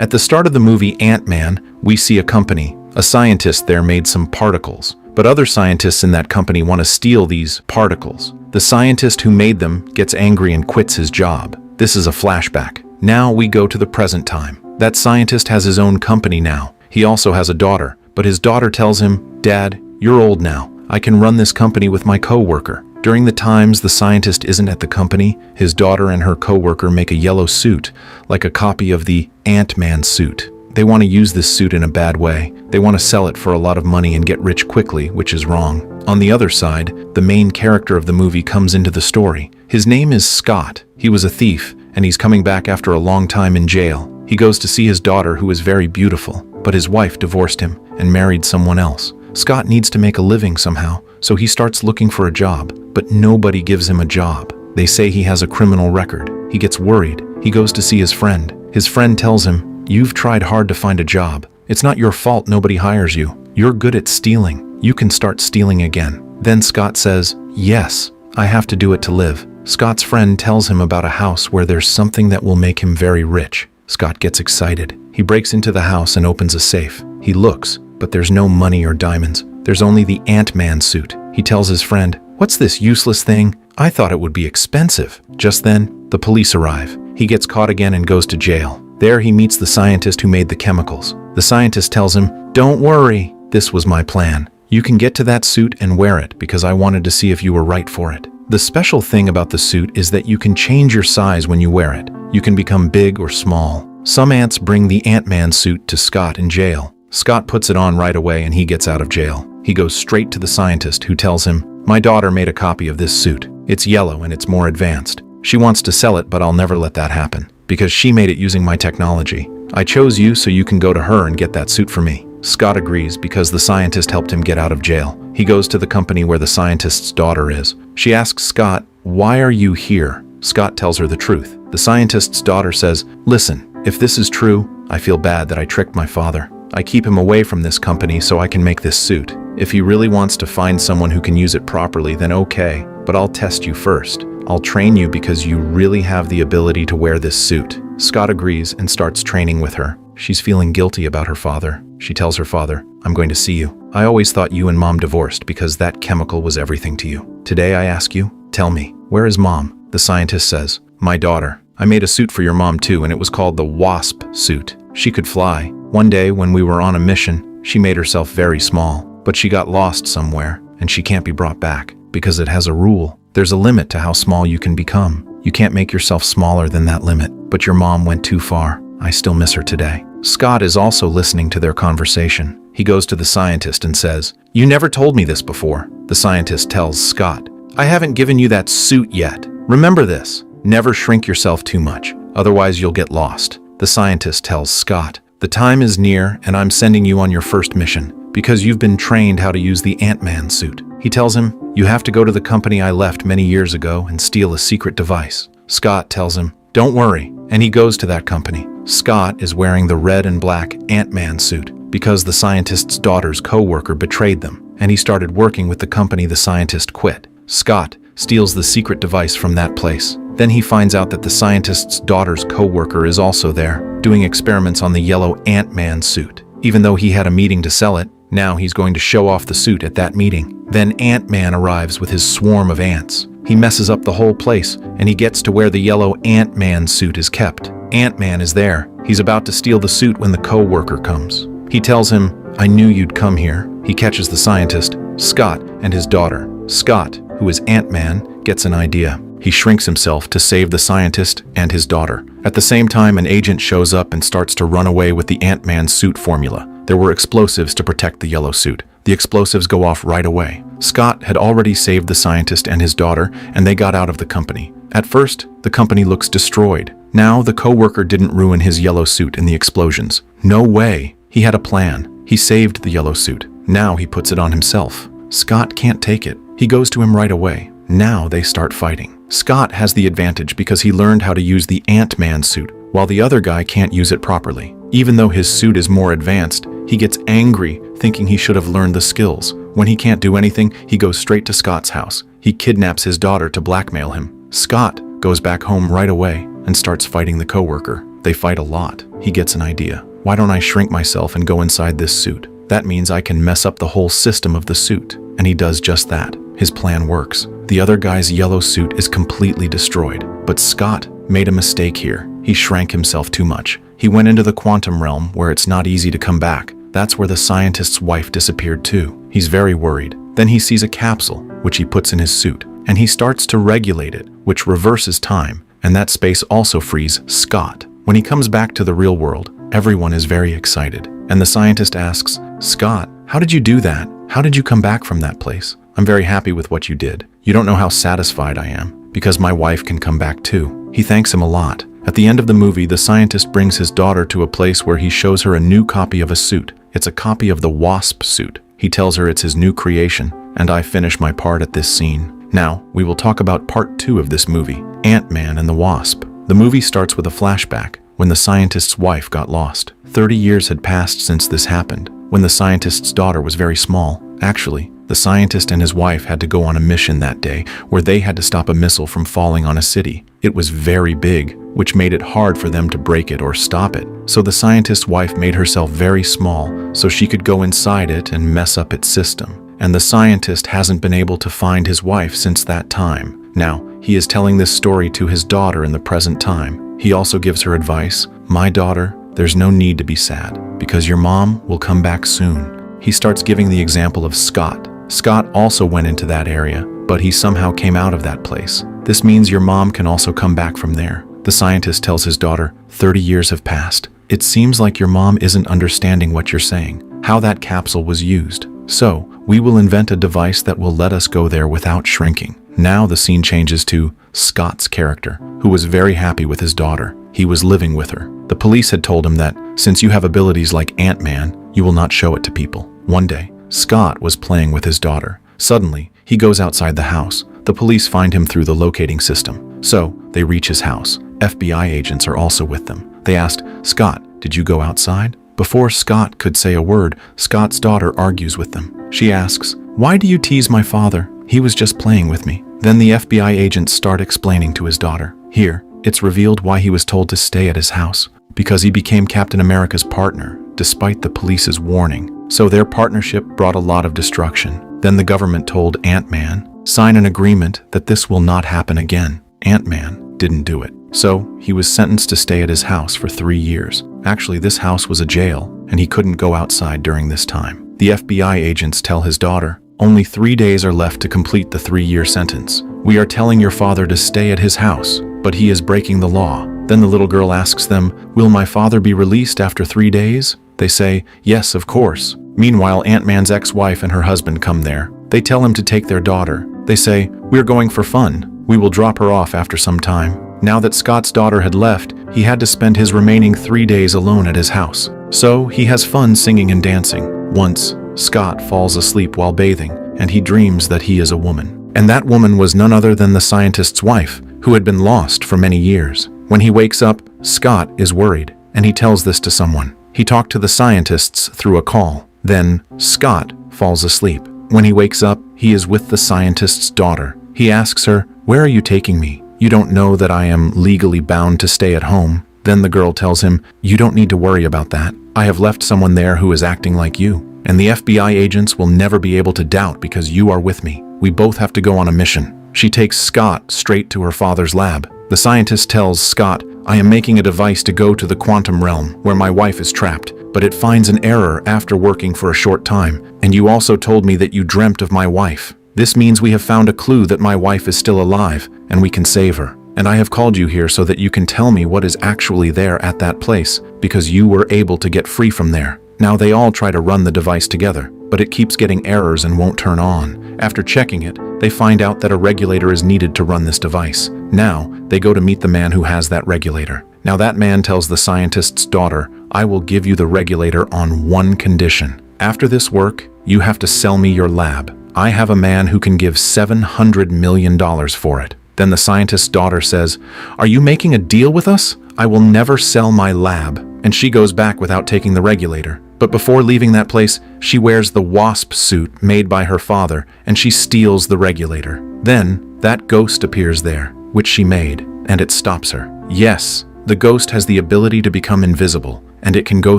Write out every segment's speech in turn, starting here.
At the start of the movie Ant-Man, we see a company. A scientist there made some particles, but other scientists in that company want to steal these particles. The scientist who made them gets angry and quits his job. This is a flashback. Now we go to the present time. That scientist has his own company now. He also has a daughter, but his daughter tells him, "Dad, you're old now. I can run this company with my co-worker." During the times the scientist isn't at the company, his daughter and her co-worker make a yellow suit, like a copy of the Ant-Man suit. They want to use this suit in a bad way. They want to sell it for a lot of money and get rich quickly, which is wrong. On the other side, the main character of the movie comes into the story. His name is Scott. He was a thief, and he's coming back after a long time in jail. He goes to see his daughter, who is very beautiful, but his wife divorced him and married someone else. Scott needs to make a living somehow, so he starts looking for a job, but nobody gives him a job. They say he has a criminal record. He gets worried. He goes to see his friend. His friend tells him, "You've tried hard to find a job. It's not your fault nobody hires you. You're good at stealing. You can start stealing again." Then Scott says, "Yes, I have to do it to live." Scott's friend tells him about a house where there's something that will make him very rich. Scott gets excited. He breaks into the house and opens a safe. He looks, but there's no money or diamonds. There's only the Ant-Man suit. He tells his friend, "What's this useless thing? I thought it would be expensive." Just then, the police arrive. He gets caught again and goes to jail. There he meets the scientist who made the chemicals. The scientist tells him, "Don't worry, this was my plan. You can get to that suit and wear it because I wanted to see if you were right for it." The special thing about the suit is that you can change your size when you wear it. You can become big or small. Some ants bring the Ant-Man suit to Scott in jail. Scott puts it on right away and he gets out of jail. He goes straight to the scientist, who tells him, "My daughter made a copy of this suit. It's yellow and it's more advanced. She wants to sell it, but I'll never let that happen because she made it using my technology. I chose you so you can go to her and get that suit for me." Scott agrees because the scientist helped him get out of jail. He goes to the company where the scientist's daughter is. She asks Scott, "Why are you here?" Scott tells her the truth. The scientist's daughter says, "Listen, if this is true, I feel bad that I tricked my father. I keep him away from this company so I can make this suit. If he really wants to find someone who can use it properly, then okay, but I'll test you first. I'll train you because you really have the ability to wear this suit." Scott agrees and starts training with her. She's feeling guilty about her father. She tells her father, "I'm going to see you. I always thought you and Mom divorced because that chemical was everything to you. Today I ask you, tell me, where is Mom?" The scientist says, "My daughter. I made a suit for your mom too, and it was called the Wasp suit. She could fly. One day when we were on a mission, she made herself very small, but she got lost somewhere, and she can't be brought back because it has a rule. There's a limit to how small you can become. You can't make yourself smaller than that limit, but your mom went too far. I still miss her today." Scott is also listening to their conversation. He goes to the scientist and says, "You never told me this before." The scientist tells Scott, "I haven't given you that suit yet. Remember this. Never shrink yourself too much, otherwise you'll get lost." The scientist tells Scott, "The time is near and I'm sending you on your first mission because you've been trained how to use the Ant-Man suit." He tells him, "You have to go to the company I left many years ago and steal a secret device." Scott tells him, "Don't worry," and he goes to that company. Scott is wearing the red and black Ant-Man suit because the scientist's daughter's co-worker betrayed them, and he started working with the company the scientist quit. Scott steals the secret device from that place. Then he finds out that the scientist's daughter's co-worker is also there, doing experiments on the yellow Ant-Man suit. Even though he had a meeting to sell it, now he's going to show off the suit at that meeting. Then Ant-Man arrives with his swarm of ants. He messes up the whole place, and he gets to where the yellow Ant-Man suit is kept. Ant-Man is there. He's about to steal the suit when the co-worker comes. He tells him, "I knew you'd come here." He catches the scientist, Scott, and his daughter. Scott, who is Ant-Man, gets an idea. He shrinks himself to save the scientist and his daughter. At the same time, an agent shows up and starts to run away with the Ant-Man suit formula. There were explosives to protect the yellow suit. The explosives go off right away. Scott had already saved the scientist and his daughter, and they got out of the company. At first, the company looks destroyed. Now, the co-worker didn't ruin his yellow suit in the explosions. No way. He had a plan. He saved the yellow suit. Now he puts it on himself. Scott can't take it. He goes to him right away. Now they start fighting. Scott has the advantage because he learned how to use the Ant-Man suit, while the other guy can't use it properly. Even though his suit is more advanced, he gets angry, thinking he should have learned the skills. When he can't do anything, he goes straight to Scott's house. He kidnaps his daughter to blackmail him. Scott goes back home right away and starts fighting the co-worker. They fight a lot. He gets an idea. Why don't I shrink myself and go inside this suit? That means I can mess up the whole system of the suit. And he does just that. His plan works. The other guy's yellow suit is completely destroyed. But Scott made a mistake here. He shrank himself too much. He went into the quantum realm where it's not easy to come back. That's where the scientist's wife disappeared too. He's very worried. Then he sees a capsule, which he puts in his suit, and he starts to regulate it, which reverses time, and that space also frees Scott. When he comes back to the real world, everyone is very excited, and the scientist asks, "Scott, how did you do that? How did you come back from that place? I'm very happy with what you did. You don't know how satisfied I am, because my wife can come back too." He thanks him a lot. At the end of the movie, the scientist brings his daughter to a place where he shows her a new copy of a suit. It's a copy of the Wasp suit. He tells her it's his new creation, and I finish my part at this scene. Now, we will talk about part 2 of this movie, Ant-Man and the Wasp. The movie starts with a flashback when the scientist's wife got lost. 30 years had passed since this happened, when the scientist's daughter was very small. Actually, the scientist and his wife had to go on a mission that day where they had to stop a missile from falling on a city. It was very big, which made it hard for them to break it or stop it. So the scientist's wife made herself very small so she could go inside it and mess up its system. And the scientist hasn't been able to find his wife since that time. Now, he is telling this story to his daughter in the present time. He also gives her advice, "My daughter, there's no need to be sad, because your mom will come back soon." He starts giving the example of Scott. Scott also went into that area, but he somehow came out of that place. This means your mom can also come back from there. The scientist tells his daughter, 30 years have passed. It seems like your mom isn't understanding what you're saying, how that capsule was used. So, we will invent a device that will let us go there without shrinking. Now the scene changes to Scott's character, who was very happy with his daughter. He was living with her. The police had told him that, since you have abilities like Ant-Man, you will not show it to people. One day, Scott was playing with his daughter. Suddenly, he goes outside the house. The police find him through the locating system. So, they reach his house. FBI agents are also with them. They asked, "Scott, did you go outside?" Before Scott could say a word, Scott's daughter argues with them. She asks, "Why do you tease my father? He was just playing with me." Then the FBI agents start explaining to his daughter. Here, it's revealed why he was told to stay at his house. Because he became Captain America's partner, despite the police's warning. So their partnership brought a lot of destruction. Then the government told Ant-Man, "Sign an agreement that this will not happen again." Ant-Man didn't do it. So he was sentenced to stay at his house for 3 years. Actually, this house was a jail, and he couldn't go outside during this time. The FBI agents tell his daughter, "Only 3 days are left to complete the 3-year sentence. We are telling your father to stay at his house, but he is breaking the law." Then the little girl asks them, "Will my father be released after 3 days?" They say, "Yes, of course." Meanwhile, Ant-Man's ex-wife and her husband come there. They tell him to take their daughter. They say, "We're going for fun. We will drop her off after some time." Now that Scott's daughter had left, he had to spend his remaining 3 days alone at his house. So he has fun singing and dancing. Once, Scott falls asleep while bathing, and he dreams that he is a woman. And that woman was none other than the scientist's wife, who had been lost for many years. When he wakes up, Scott is worried, and he tells this to someone. He talked to the scientists through a call. Then, Scott falls asleep. When he wakes up, he is with the scientist's daughter. He asks her, "Where are you taking me? You don't know that I am legally bound to stay at home." Then the girl tells him, "You don't need to worry about that. I have left someone there who is acting like you. And the FBI agents will never be able to doubt because you are with me. We both have to go on a mission." She takes Scott straight to her father's lab. The scientist tells Scott, "I am making a device to go to the quantum realm where my wife is trapped, but it finds an error after working for a short time. And you also told me that you dreamt of my wife. This means we have found a clue that my wife is still alive and we can save her. And I have called you here so that you can tell me what is actually there at that place, because you were able to get free from there." Now they all try to run the device together, but it keeps getting errors and won't turn on. After checking it, they find out that a regulator is needed to run this device. Now, they go to meet the man who has that regulator. Now that man tells the scientist's daughter, "I will give you the regulator on one condition. After this work, you have to sell me your lab. I have a man who can give $700 million for it." Then the scientist's daughter says, "Are you making a deal with us? I will never sell my lab." And she goes back without taking the regulator. But before leaving that place, she wears the Wasp suit made by her father, and she steals the regulator. Then, that ghost appears there, which she made, and it stops her. Yes, The ghost has the ability to become invisible, and it can go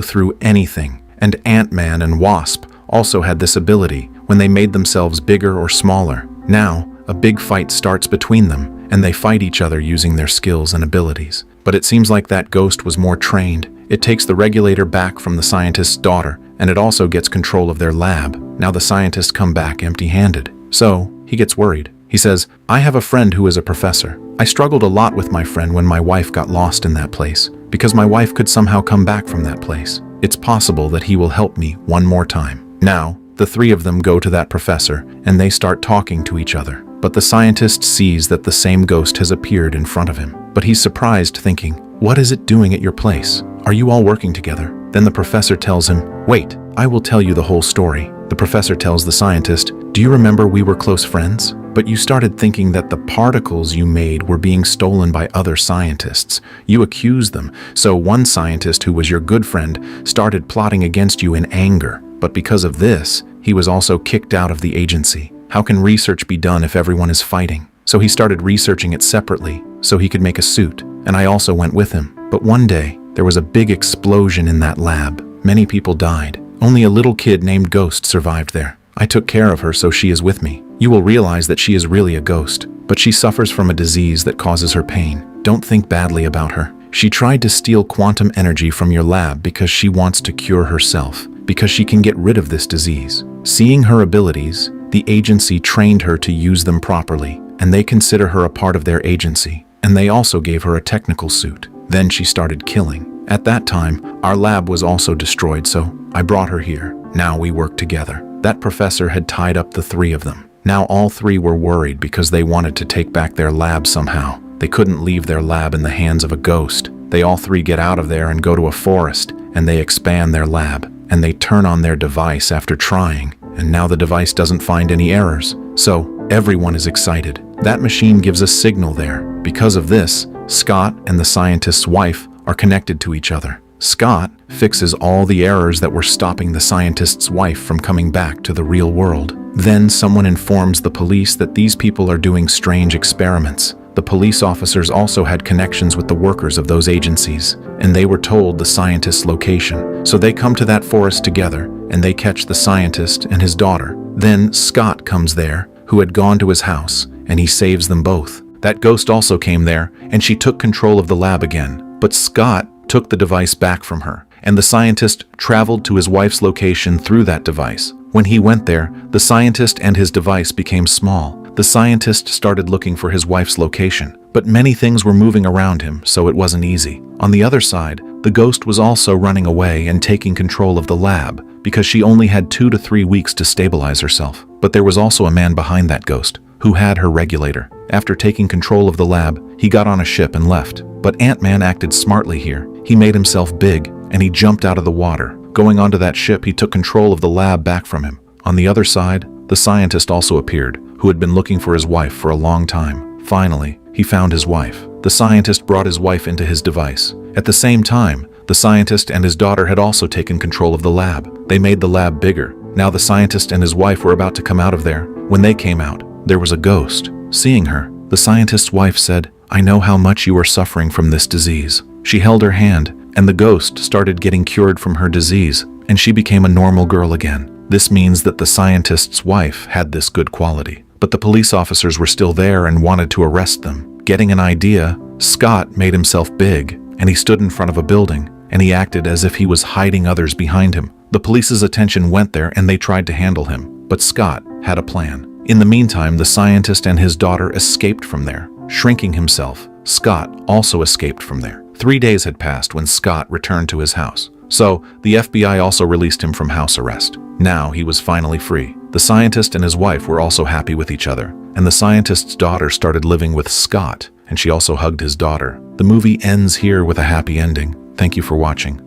through anything. And Ant-Man and Wasp also had this ability when they made themselves bigger or smaller. Now, a big fight starts between them, and they fight each other using their skills and abilities. But it seems like that ghost was more trained. It takes the regulator back from the scientist's daughter, and it also gets control of their lab. Now the scientists come back empty-handed. So, he gets worried. He says, "I have a friend who is a professor. I struggled a lot with my friend when my wife got lost in that place, because my wife could somehow come back from that place. It's possible that he will help me one more time." Now, the three of them go to that professor, and they start talking to each other. But the scientist sees that the same ghost has appeared in front of him. But he's surprised, thinking, "What is it doing at your place? Are you all working together?" Then the professor tells him, "Wait, I will tell you the whole story." The professor tells the scientist, "Do you remember we were close friends? But you started thinking that the particles you made were being stolen by other scientists. You accused them, so one scientist who was your good friend started plotting against you in anger. But because of this, he was also kicked out of the agency. How can research be done if everyone is fighting? So he started researching it separately, so he could make a suit, and I also went with him. But one day, there was a big explosion in that lab. Many people died. Only a little kid named Ghost survived there. I took care of her, so she is with me. You will realize that she is really a ghost, but she suffers from a disease that causes her pain. Don't think badly about her. She tried to steal quantum energy from your lab because she wants to cure herself, because she can get rid of this disease. Seeing her abilities, the agency trained her to use them properly, and they consider her a part of their agency, and they also gave her a technical suit. Then she started killing. At that time, our lab was also destroyed, so I brought her here. Now we work together." That professor had tied up the three of them. Now all three were worried because they wanted to take back their lab somehow. They couldn't leave their lab in the hands of a ghost. They all three get out of there and go to a forest, and they expand their lab, and they turn on their device after trying, and now the device doesn't find any errors. So everyone is excited. That machine gives a signal there. Because of this, Scott and the scientist's wife are connected to each other. Scott fixes all the errors that were stopping the scientist's wife from coming back to the real world. Then someone informs the police that these people are doing strange experiments. The police officers also had connections with the workers of those agencies, and they were told the scientist's location. So they come to that forest together, and they catch the scientist and his daughter. Then Scott comes there, who had gone to his house, and he saves them both. That ghost also came there, and she took control of the lab again. But Scott took the device back from her, and the scientist traveled to his wife's location through that device. When he went there, the scientist and his device became small. The scientist started looking for his wife's location, but many things were moving around him, so it wasn't easy. On the other side, the ghost was also running away and taking control of the lab, because she only had 2 to 3 weeks to stabilize herself. But there was also a man behind that ghost, who had her regulator. After taking control of the lab, he got on a ship and left. But Ant-Man acted smartly here. He made himself big, and he jumped out of the water. Going onto that ship, he took control of the lab back from him. On the other side, the scientist also appeared, who had been looking for his wife for a long time. Finally, he found his wife. The scientist brought his wife into his device. At the same time, the scientist and his daughter had also taken control of the lab. They made the lab bigger. Now the scientist and his wife were about to come out of there. When they came out, there was a ghost. Seeing her, the scientist's wife said, "I know how much you are suffering from this disease." She held her hand, and the ghost started getting cured from her disease, and she became a normal girl again. This means that the scientist's wife had this good quality. But the police officers were still there and wanted to arrest them. Getting an idea, Scott made himself big, and he stood in front of a building, and he acted as if he was hiding others behind him. The police's attention went there, and they tried to handle him. But Scott had a plan. In the meantime, the scientist and his daughter escaped from there. Shrinking himself, Scott also escaped from there. 3 days had passed when Scott returned to his house. So, the FBI also released him from house arrest. Now he was finally free. The scientist and his wife were also happy with each other, and the scientist's daughter started living with Scott, and she also hugged his daughter. The movie ends here with a happy ending. Thank you for watching.